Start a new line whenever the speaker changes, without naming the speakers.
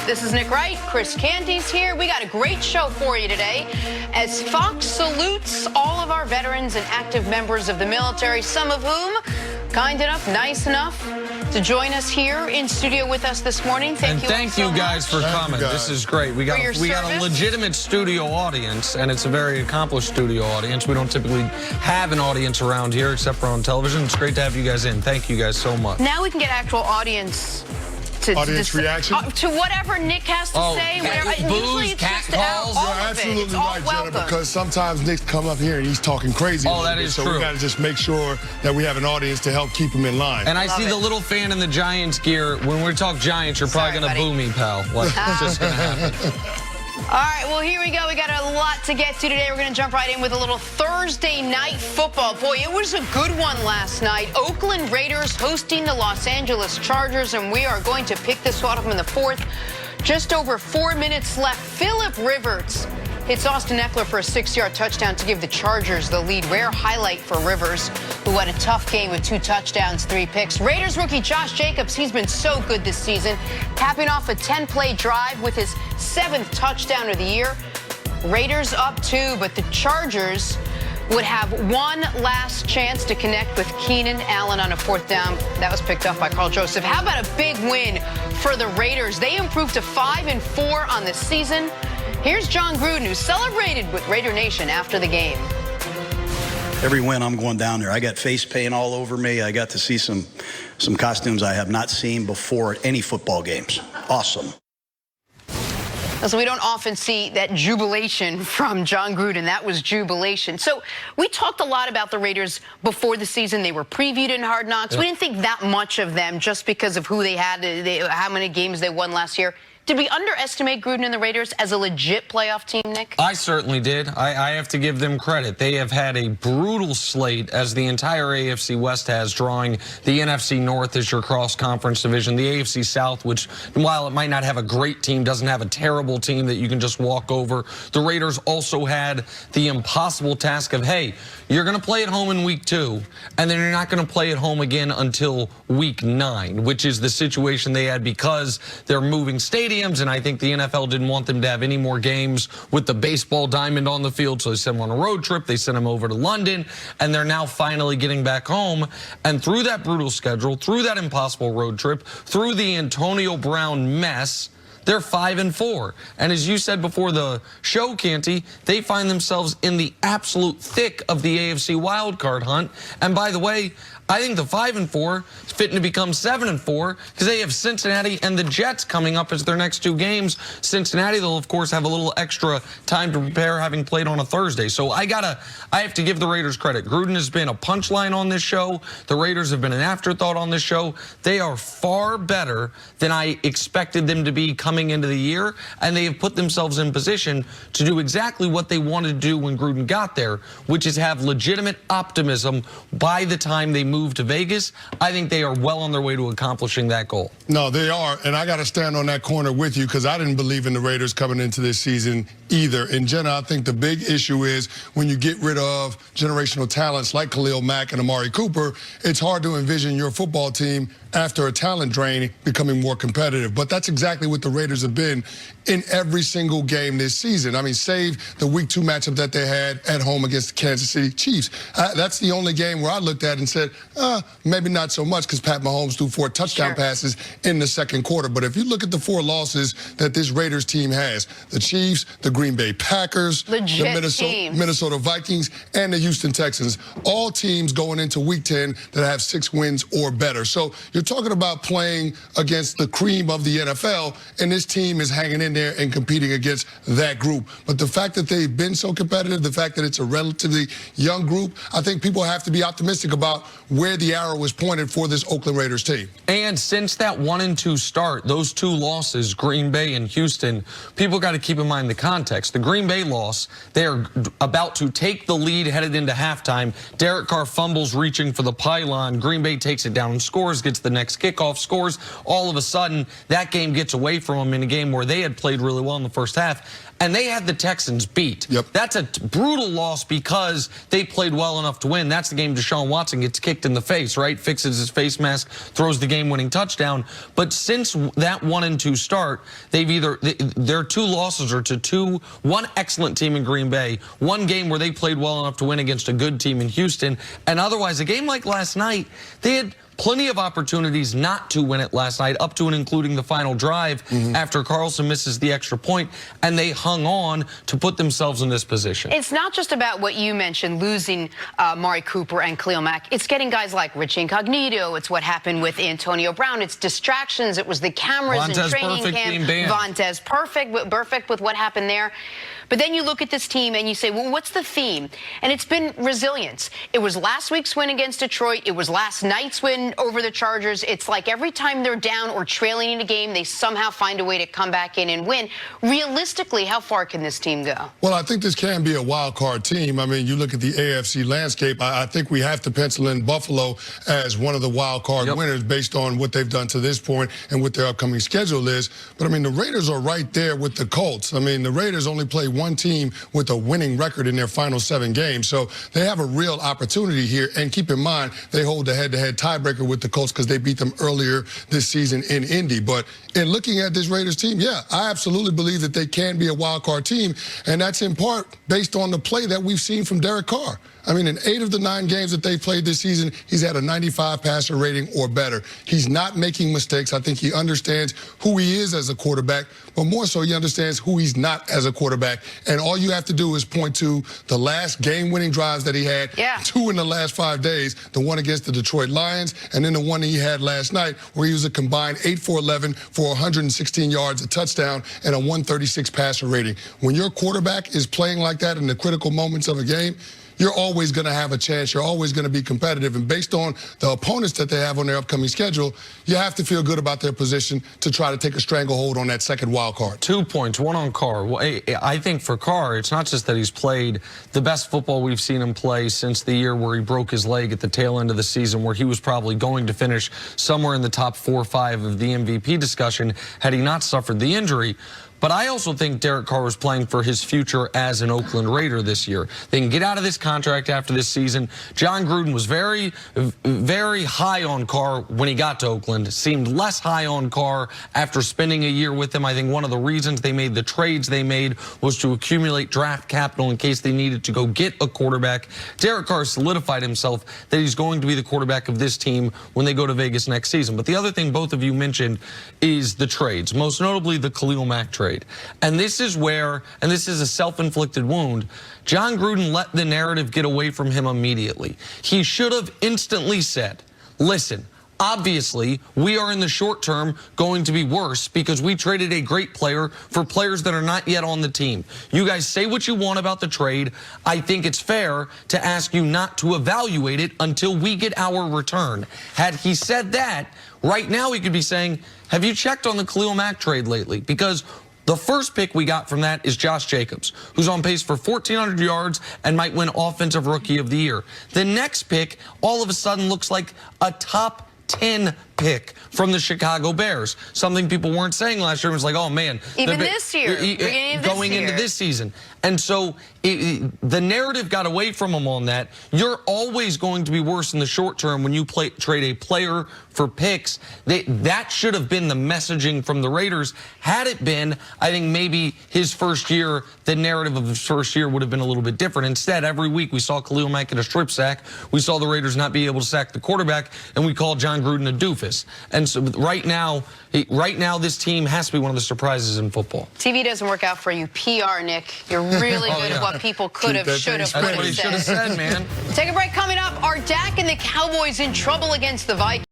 This is Nick Wright. Chris Canty's here. We got a great show for you today as Fox salutes all of our veterans and active members of the military, some of whom kind enough, nice enough to join us here in studio with us this morning. Thank you
guys for coming. This is great. We got a legitimate studio audience, and it's a very accomplished studio audience. We don't typically have an audience around here except for on television. It's great to have you guys in. Thank you guys so much.
Now we can get actual audience
reaction
to whatever Nick has to say.
Booze, cat calls.
You're absolutely right, Jenna, because sometimes Nick come up here and he's talking crazy.
Oh, that is true.
So we got to just make sure that we have an audience to help keep him in line.
And I see the little fan in the Giants gear. When we talk Giants, you're probably going to boo me, pal. Like, it's just going to happen.
All right, well, here we go. We got a lot to get to today. We're going to jump right in with a little Thursday night football. Boy, it was a good one last night. Oakland Raiders hosting the Los Angeles Chargers, and we are going to pick this one up in the fourth. Just over 4 minutes left. Phillip Rivers hits Austin Eckler for a 6-yard touchdown to give the Chargers the lead. Rare highlight for Rivers, who had a tough game with 2 touchdowns, 3 picks. Raiders rookie Josh Jacobs, he's been so good this season, capping off a 10-play drive with his 7th touchdown of the year. Raiders up 2, but the Chargers would have one last chance to connect with Keenan Allen on a 4th down. That was picked up by Carl Joseph. How about a big win for the Raiders? They improved to 5-4 on the season. Here's John Gruden, who celebrated with Raider Nation after the game.
Every win, I'm going down there. I got face paint all over me. I got to see some costumes I have not seen before at any football games. Awesome.
So we don't often see that jubilation from John Gruden. That was jubilation. So we talked a lot about the Raiders before the season. They were previewed in Hard Knocks. We didn't think that much of them just because of who they had, how many games they won last year. Did we underestimate Gruden and the Raiders as a legit playoff team, Nick?
I certainly did. I have to give them credit. They have had a brutal slate, as the entire AFC West has, drawing the NFC North as your cross-conference division. The AFC South, which, while it might not have a great team, doesn't have a terrible team that you can just walk over. The Raiders also had the impossible task of, hey, you're going to play at home in week 2, and then you're not going to play at home again until week 9, which is the situation they had because they're moving stadiums. And I think the NFL didn't want them to have any more games with the baseball diamond on the field, so they sent them on a road trip. They sent them over to London, and they're now finally getting back home. And through that brutal schedule, through that impossible road trip, through the Antonio Brown mess, they're 5-4. And as you said before the show, Canty, they find themselves in the absolute thick of the AFC wildcard hunt. And by the way, I think the 5-4 is fitting to become 7-4 because they have Cincinnati and the Jets coming up as their next 2 games. Cincinnati, they'll of course have a little extra time to prepare, having played on a Thursday. So I have to give the Raiders credit. Gruden has been a punchline on this show. The Raiders have been an afterthought on this show. They are far better than I expected them to be coming into the year, and they have put themselves in position to do exactly what they wanted to do when Gruden got there, which is have legitimate optimism by the time they move to Vegas. I think they are well on their way to accomplishing that goal.
No, they are, and I got to stand on that corner with you because I didn't believe in the Raiders coming into this season either. And Jenna, I think the big issue is when you get rid of generational talents like Khalil Mack and Amari Cooper, it's hard to envision your football team after a talent drain becoming more competitive. But that's exactly what the Raiders have been in every single game this season. I mean, save the week 2 matchup that they had at home against the Kansas City Chiefs. That's the only game where I looked at and said, maybe not so much because Pat Mahomes threw 4 touchdown passes in the second quarter. But if you look at the 4 losses that this Raiders team has, the Chiefs, the Green Bay Packers, the Minnesota Vikings, and the Houston Texans, all teams going into week 10 that have 6 wins or better. So you're talking about playing against the cream of the NFL, and this team is hanging in there and competing against that group. But the fact that they've been so competitive, the fact that it's a relatively young group, I think people have to be optimistic about where the arrow is pointed for this Oakland Raiders team.
And since that 1-2 start, those 2 losses, Green Bay and Houston, people got to keep in mind the context. The Green Bay loss, they are about to take the lead headed into halftime. Derek Carr fumbles reaching for the pylon. Green Bay takes it down and scores, gets the the next kickoff, scores. All of a sudden, that game gets away from them in a game where they had played really well in the first half. And they had the Texans beat.
Yep.
That's a brutal loss because they played well enough to win. That's the game Deshaun Watson gets kicked in the face, right? Fixes his face mask, throws the game-winning touchdown. But since that 1-2 start, their 2 losses are to one excellent team in Green Bay, one game where they played well enough to win against a good team in Houston, and otherwise a game like last night, they had plenty of opportunities not to win it last night, up to and including the final drive after Carlson misses the extra point, and they hung on to put themselves in this position.
It's not just about what you mentioned, losing Amari Cooper and Khalil Mack. It's getting guys like Rich Incognito. It's what happened with Antonio Brown. It's distractions. It was the cameras in training camp. Vontaze perfect with what happened there. But then you look at this team and you say, well, what's the theme? And it's been resilience. It was last week's win against Detroit. It was last night's win over the Chargers. It's like every time they're down or trailing in a game, they somehow find a way to come back in and win. Realistically, how far can this team go?
Well, I think this can be a wild card team. I mean, you look at the AFC landscape, I think we have to pencil in Buffalo as one of the wild card winners based on what they've done to this point and what their upcoming schedule is. But, I mean, the Raiders are right there with the Colts. I mean, the Raiders only play one team with a winning record in their final 7 games. So they have a real opportunity here. And keep in mind, they hold the head-to-head tiebreaker with the Colts because they beat them earlier this season in Indy. But in looking at this Raiders team, yeah, I absolutely believe that they can be a wild card team. And that's in part based on the play that we've seen from Derek Carr. I mean, in 8 of the 9 games that they've played this season, he's had a 95 passer rating or better. He's not making mistakes. I think he understands who he is as a quarterback, but more so he understands who he's not as a quarterback. And all you have to do is point to the last game-winning drives that he had, 2 in the last 5 days, the one against the Detroit Lions, and then the one he had last night where he was a combined 8 for 11 for 116 yards, a touchdown, and a 136 passer rating. When your quarterback is playing like that in the critical moments of a game, you're always going to have a chance. You're always going to be competitive. And based on the opponents that they have on their upcoming schedule, you have to feel good about their position to try to take a stranglehold on that second wild card.
2 points, one on Carr. Well, I think for Carr, it's not just that he's played the best football we've seen him play since the year where he broke his leg at the tail end of the season, where he was probably going to finish somewhere in the top 4 or 5 of the MVP discussion had he not suffered the injury. But I also think Derek Carr was playing for his future as an Oakland Raider this year. They can get out of this contract after this season. John Gruden was very, very high on Carr when he got to Oakland. Seemed less high on Carr after spending a year with him. I think one of the reasons they made the trades they made was to accumulate draft capital in case they needed to go get a quarterback. Derek Carr solidified himself that he's going to be the quarterback of this team when they go to Vegas next season. But the other thing both of you mentioned is the trades, most notably the Khalil Mack trade. And this is where, and this is a self-inflicted wound, John Gruden let the narrative get away from him immediately. He should have instantly said, listen, obviously, we are in the short term going to be worse because we traded a great player for players that are not yet on the team. You guys say what you want about the trade. I think it's fair to ask you not to evaluate it until we get our return. Had he said that, right now he could be saying, have you checked on the Khalil Mack trade lately? Because the first pick we got from that is Josh Jacobs, who's on pace for 1,400 yards and might win Offensive Rookie of the Year. The next pick all of a sudden looks like a top 10 pick from the Chicago Bears. Something people weren't saying last year. It was like, oh, man.
Even this year,
going into this season. And so the narrative got away from him on that. You're always going to be worse in the short term when you trade a player for picks. That should have been the messaging from the Raiders. Had it been, I think maybe his first year, the narrative of his first year would have been a little bit different. Instead, every week we saw Khalil Mack get a strip sack. We saw the Raiders not be able to sack the quarterback, and we called John Gruden a doofus. And so right now, this team has to be one of the surprises in football.
TV doesn't work out for you. PR, Nick. You're really good at what people could have, should have,
That's what he should have said, man.
Take a break. Coming up, are Dak and the Cowboys in trouble against the Vikings?